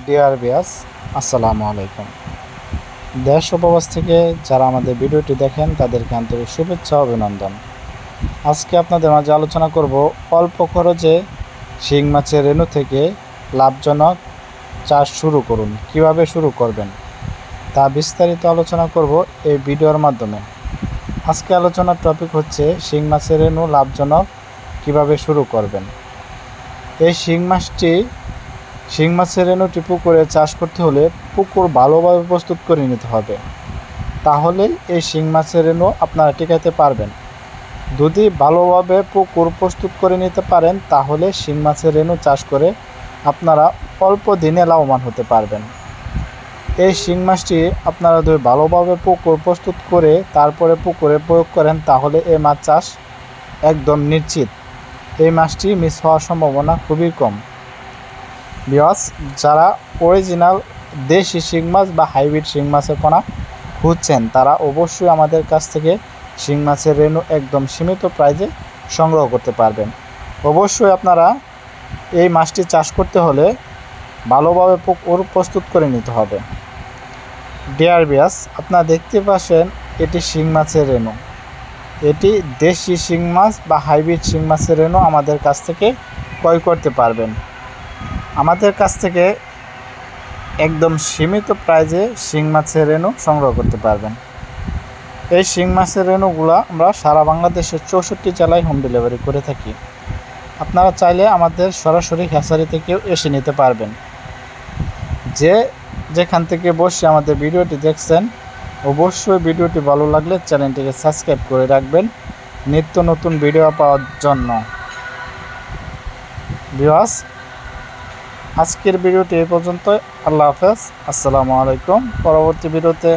Dear viewers, আসসালামু আলাইকুম। দেশ ও প্রবাস থেকে যারা আমাদের ভিডিওটি দেখেন তাদেরকে আন্তরিক শুভেচ্ছা ও অভিনন্দন। আজকে আপনাদের মাঝে আলোচনা করব অল্প খরচে শিং মাছের রেণু থেকে লাভজনক চাষ শুরু করুন, কিভাবে শুরু করবেন তা বিস্তারিত আলোচনা করব এই ভিডিওর মাধ্যমে। আজকে আলোচনার টপিক হচ্ছে শিং মাছের রেণু লাভজনক কিভাবে শুরু করবেন। এই শিং মাছের রেণুটি পুকুরে চাষ করতে হলে পুকুর ভালোভাবে প্রস্তুত করে নিতে হবে, তাহলে এই শিং মাছের রেণু আপনারা টিকাতে পারবেন। যদি ভালোভাবে পুকুর প্রস্তুত করে নিতে পারেন তাহলে শিং মাছের রেণু চাষ করে আপনারা অল্প দিনে লাভবান হতে পারবেন। এই শিং মাছটি আপনারা যদি ভালোভাবে পুকুর প্রস্তুত করে তারপরে পুকুরে প্রয়োগ করেন তাহলে এই মাছ চাষ একদম নিশ্চিত। এই মাছটি মিস হওয়ার সম্ভাবনা খুবই কম। ভিউয়ার্স, যারা অরিজিনাল দেশি শিং মাছ বা হাইব্রিড শিং মাছের পোনা খুঁজছেন তারা অবশ্যই আমাদের কাছ থেকে শিং মাছের রেণু একদম সীমিত প্রাইজে সংগ্রহ করতে পারবেন। অবশ্যই আপনারা এই মাছটি চাষ করতে হলে ভালোভাবে পুকুর প্রস্তুত করে নিতে হবে। ডিয়ার ভিউয়ার্স, আপনারা দেখতে পাচ্ছেন এটি শিং মাছের রেণু। এটি দেশি শিং মাছ বা হাইব্রিড শিং মাছের রেণু আমাদের কাছ থেকে ক্রয় করতে পারবেন। আমাদের কাছ থেকে একদম সীমিত প্রাইজে শিং মাছের রেণু সংগ্রহ করতে পারবেন। এই শিং মাছের রেণুগুলো আমরা সারা বাংলাদেশের 64 জেলায় হোম ডেলিভারি করে থাকি। আপনারা চাইলে আমাদের সরাসরি হ্যাচারি থেকেও এসে নিতে পারবেন। যেখান থেকে বসে আমাদের ভিডিওটি দেখছেন অবশ্যই ভিডিওটি ভালো লাগলে চ্যানেলটিকে সাবস্ক্রাইব করে রাখবেন নিত্য নতুন ভিডিও পাওয়ার জন্য। ভিউয়ার্স, আজকের ভিডিওটি এই পর্যন্ত। আল্লাহ হাফেজ, আসসালামু আলাইকুম। পরবর্তী ভিডিওতে